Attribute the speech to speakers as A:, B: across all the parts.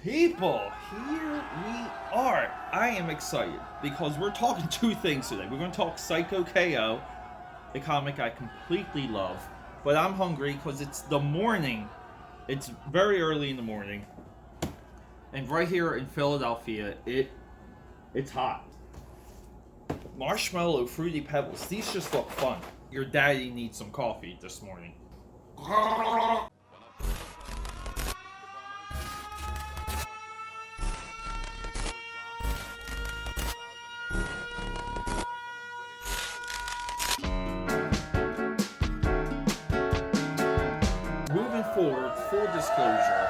A: People, here we are. I am excited because we're talking two things today. We're going to talk CYKO KO, a comic I completely love, but I'm hungry because it's the morning. It's very early in the morning, and right here in Philadelphia, it's hot. Marshmello, fruity pebbles. These just look fun. Your daddy needs some coffee this morning. Moving forward, full disclosure,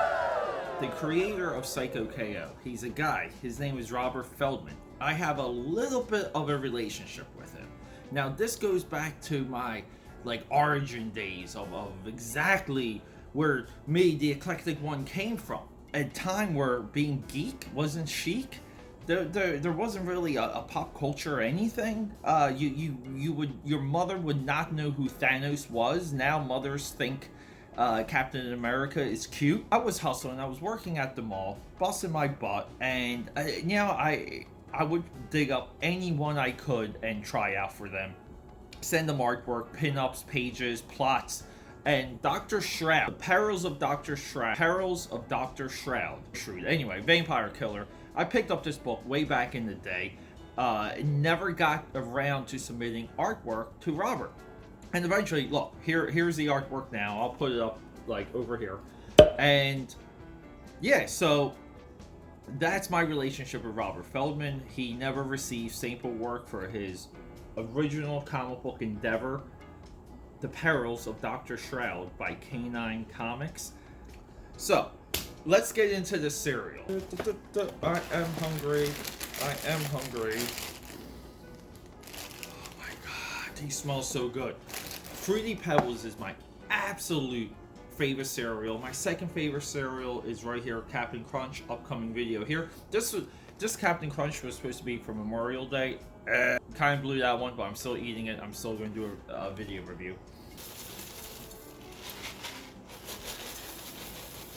A: the creator of CYKO KO, he's a guy. His name is Robert Feldman. I have a little bit of a relationship with him. Now, this goes back to my origin days of exactly where me, the eclectic one, came from. A time where being geek wasn't chic. There wasn't really a pop culture or anything. Your mother would not know who Thanos was. Now mothers think Captain America is cute. I was hustling. I was working at the mall, busting my butt, and I would dig up anyone I could and try out for them. Send them artwork, pin-ups, pages, plots, and Dr. Shroud. The Perils of Dr. Shroud. Perils of Dr. Shroud. Anyway, Vampire Killer. I picked up this book way back in the day. Never got around to submitting artwork to Robert. And eventually, look, here's the artwork now. I'll put it up over here. And yeah, so that's my relationship with Robert Feldman. He never received sample work for his original comic book endeavor, The Perils of Dr. Shroud by K9 Comics. So, let's get into the cereal. I am hungry. Oh my god, these smell so good. Fruity Pebbles is my absolute favorite cereal. My second favorite cereal is right here, Captain Crunch, upcoming video here. This Captain Crunch was supposed to be for Memorial Day. Kind of blew that one, but I'm still eating it. I'm still going to do a video review.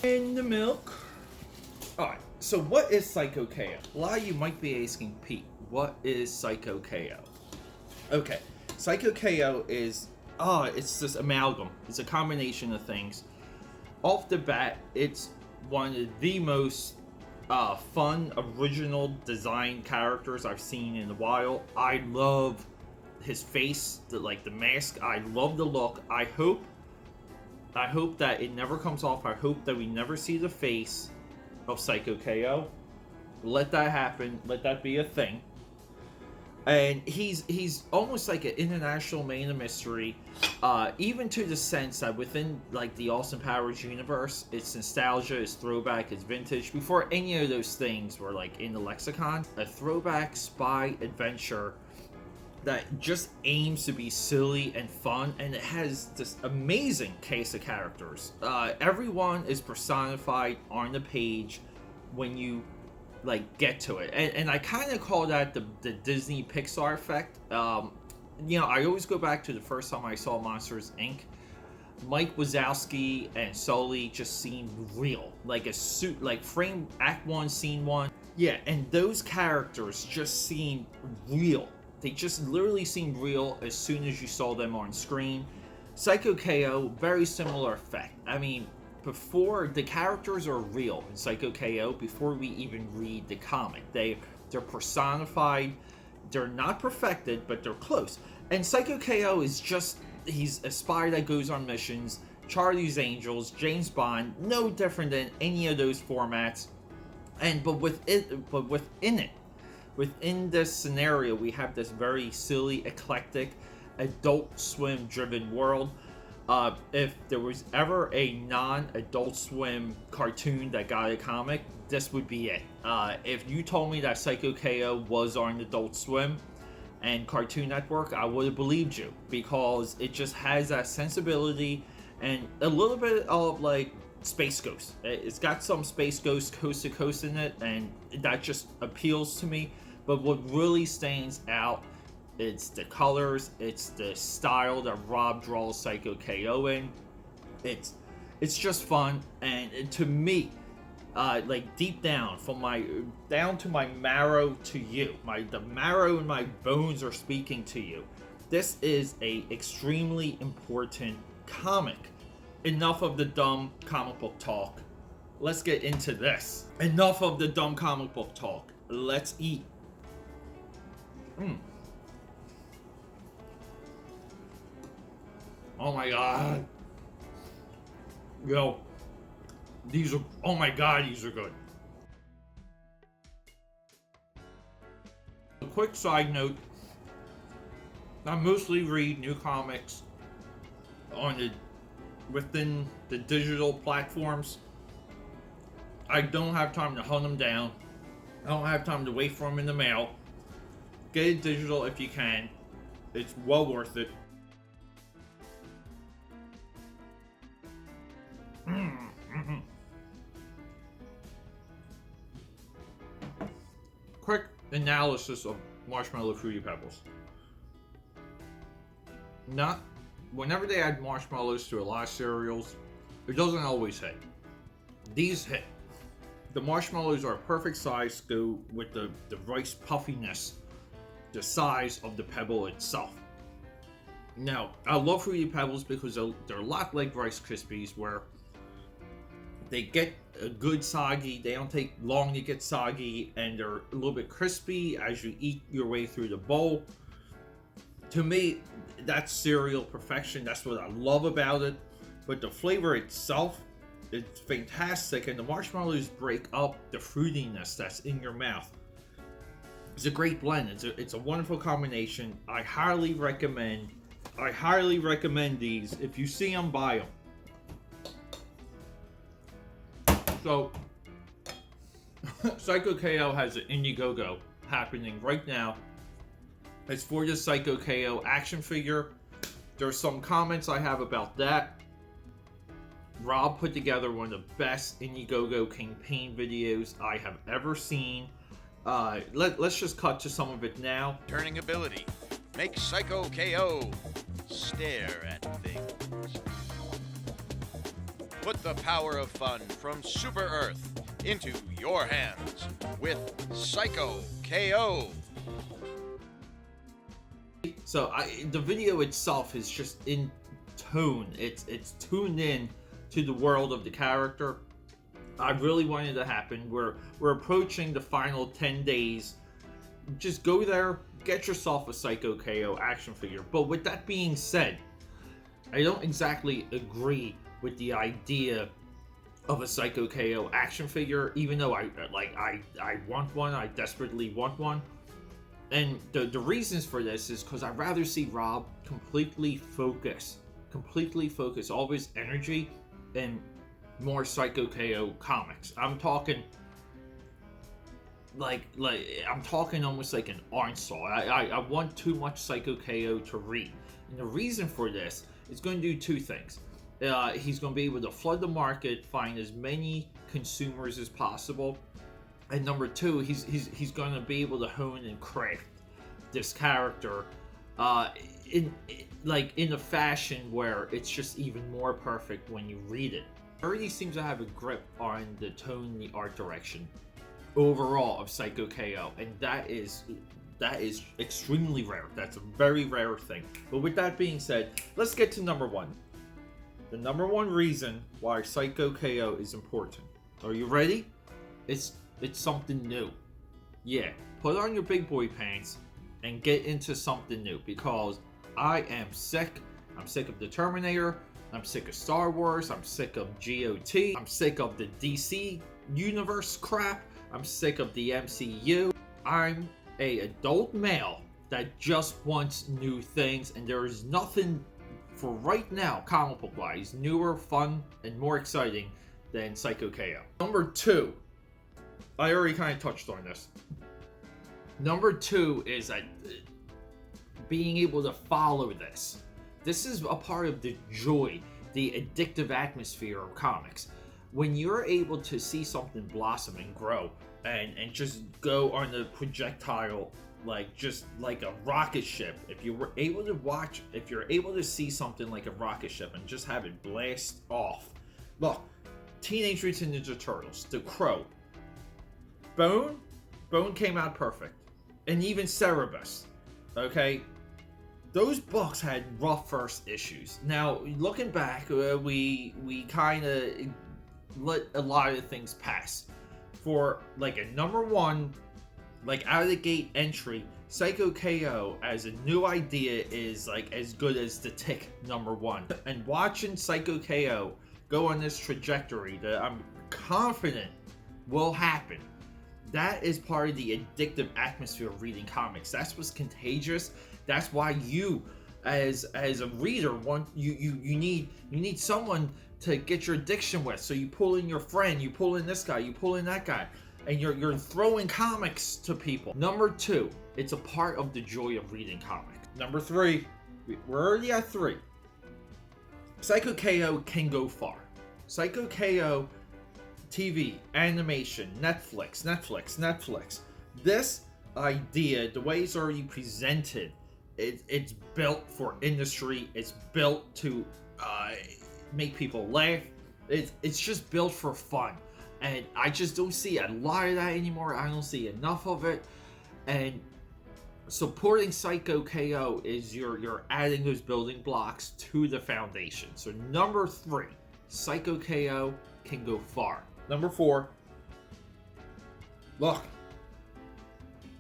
A: In the milk. Alright, so what is CYKO KO? A lot of you might be asking, Pete, what is CYKO KO? Okay, CYKO KO is, it's this amalgam. It's a combination of things. Off the bat, it's one of the most fun, original design characters I've seen in a while. I love his face, the mask. I love the look. I hope that it never comes off. I hope that we never see the face of CYKO KO. Let that happen. Let that be a thing. And he's almost like an international man of mystery, even to the sense that within the Austin Powers universe, it's nostalgia, it's throwback, it's vintage. Before any of those things were in the lexicon, a throwback spy adventure that just aims to be silly and fun, and it has this amazing case of characters. Everyone is personified on the page when you get to it, and I kind of call that the Disney Pixar effect. I always go back to the first time I saw Monsters Inc. Mike Wazowski and Sully just seemed real, like a suit, frame Act 1, Scene 1. Yeah, and those characters just seemed real. They just literally seemed real as soon as you saw them on screen. CYKO KO, very similar effect. I mean, before the characters are real in CYKO KO, before we even read the comic, they're personified. They're not perfected, but they're close. And CYKO KO is just, he's a spy that goes on missions, Charlie's Angels, James Bond, no different than any of those formats. But within this scenario, we have this very silly, eclectic, Adult Swim driven world. If there was ever a non-Adult Swim cartoon that got a comic, this would be it. If you told me that CYKO KO was on Adult Swim and Cartoon Network, I would have believed you, because it just has that sensibility and a little bit of Space Ghost. It's got some Space Ghost Coast to Coast in it, and that just appeals to me. But what really stands out, it's the colors, it's the style that Rob draws CYKO KO in. It's just fun, and to me, like deep down, from my down to my marrow to you. The marrow in my bones are speaking to you. This is a extremely important comic. Enough of the dumb comic book talk. Let's get into this. Enough of the dumb comic book talk. Let's eat. Oh my god. Yo. These are, oh my god, these are good. A quick side note. I mostly read new comics within the digital platforms. I don't have time to hunt them down. I don't have time to wait for them in the mail. Get it digital if you can. It's well worth it. Quick analysis of Marshmello Fruity Pebbles. Whenever they add marshmallows to a lot of cereals, it doesn't always hit. These hit. The marshmallows are a perfect size to go with the rice puffiness, the size of the pebble itself. Now, I love Fruity Pebbles because they're a lot like Rice Krispies, where they get a good soggy, they don't take long to get soggy, and they're a little bit crispy as you eat your way through the bowl. To me, that's cereal perfection. That's what I love about it. But the flavor itself, it's fantastic, and the marshmallows break up the fruitiness that's in your mouth. It's a great blend. It's a wonderful combination. I highly recommend these. If you see them, buy them. So, CYKO KO has an Indiegogo happening right now. It's for the CYKO KO action figure. There's some comments I have about that. Rob put together one of the best Indiegogo campaign videos I have ever seen. Let's just cut to some of it now.
B: Turning ability. Make CYKO KO stare at things. Put the power of fun from Super Earth into your hands with CYKO KO.
A: So the video itself is just in tone. It's tuned in to the world of the character. I really wanted to happen. We're approaching the final 10 days. Just go there, get yourself a CYKO KO action figure. But with that being said, I don't exactly agree with the idea of a CYKO KO action figure, even though I want one. I desperately want one. And the reasons for this is because I'd rather see Rob completely focus all of his energy in more CYKO KO comics. I'm talking I'm talking almost like an onslaught. I want too much CYKO KO to read. And the reason for this is going to do two things. He's going to be able to flood the market, find as many consumers as possible. And number two, he's going to be able to hone and craft this character in a fashion where it's just even more perfect when you read it. Already seems to have a grip on the tone and the art direction overall of CYKO KO, and that is extremely rare. That's a very rare thing. But with that being said, let's get to number one. The number one reason why CYKO KO is important. Are you ready? It's something new. Yeah, put on your big boy pants and get into something new, because I am sick. I'm sick of the Terminator. I'm sick of Star Wars. I'm sick of GOT. I'm sick of the DC universe crap. I'm sick of the MCU. I'm an adult male that just wants new things, and there is nothing for right now, comic book wise, newer, fun, and more exciting than CYKO KO. Number two, I already kind of touched on this. Number two is that being able to follow this. This is a part of the joy, the addictive atmosphere of comics. When you're able to see something blossom and grow and just go on the projectile just like a rocket ship. If you're able to see something like a rocket ship and just have it blast off. Look, Teenage Mutant Ninja Turtles, The Crow, Bone came out perfect, and even Cerebus. Okay, those books had rough first issues. Now, looking back, we kind of let a lot of things pass. For like a #1, like out of the gate entry, CYKO KO as a new idea is like as good as the Tick #1. And watching CYKO KO go on this trajectory that I'm confident will happen, that is part of the addictive atmosphere of reading comics. That's what's contagious. That's why you, as a reader, you need someone to get your addiction with. So you pull in your friend, you pull in this guy, you pull in that guy, and you're throwing comics to people. #2, it's a part of the joy of reading comics. #3, we're already at 3. CYKO KO can go far. CYKO KO TV, animation, Netflix. This idea, the way it's already presented, it's built for industry. It's built to make people laugh. It's just built for fun. And I just don't see a lot of that anymore. I don't see enough of it. And supporting CYKO KO is you're adding those building blocks to the foundation. So #3, CYKO KO can go far. #4, look,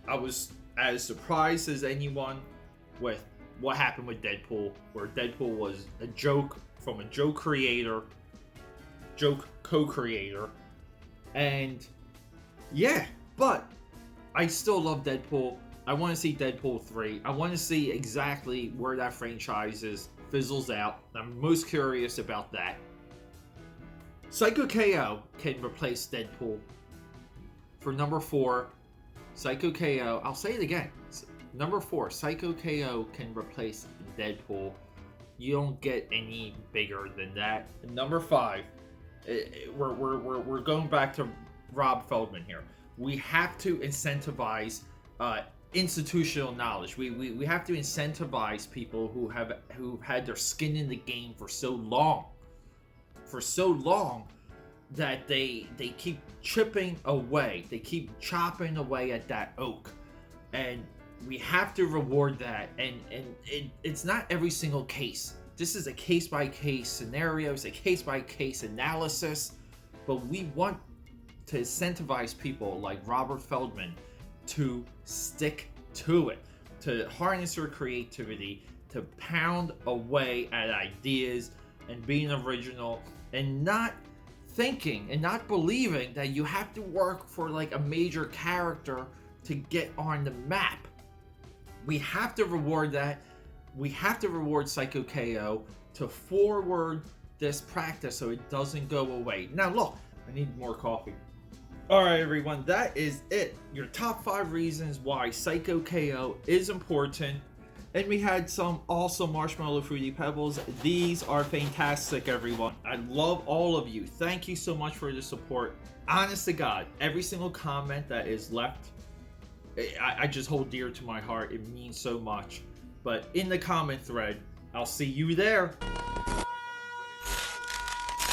A: I was as surprised as anyone with what happened with Deadpool, where Deadpool was a joke from a joke co-creator, and yeah, but I still love Deadpool. I want to see Deadpool 3. I want to see exactly where that franchise fizzles out. I'm most curious about that. CYKO KO can replace Deadpool. For #4, CYKO KO, I'll say it again. #4, CYKO KO can replace Deadpool. You don't get any bigger than that. #5, we're going back to Rob Feldman here. We have to incentivize institutional knowledge. We have to incentivize people who've had their skin in the game for so long that they keep chipping away. They keep chopping away at that oak, and we have to reward that. And it's not every single case. This is a case-by-case scenario. It's a case-by-case analysis. But we want to incentivize people like Robert Feldman to stick to it, to harness their creativity, to pound away at ideas and being original, and not thinking and not believing that you have to work for like a major character to get on the map. We have to reward that. We have to reward CYKO KO to forward this practice so it doesn't go away. Now look, I need more coffee. Alright everyone, that is it. Your top 5 reasons why CYKO KO is important. And we had some awesome Marshmello Fruity Pebbles. These are fantastic, everyone. I love all of you. Thank you so much for the support. Honest to God, every single comment that is left, I just hold dear to my heart. It means so much. But in the comment thread, I'll see you there.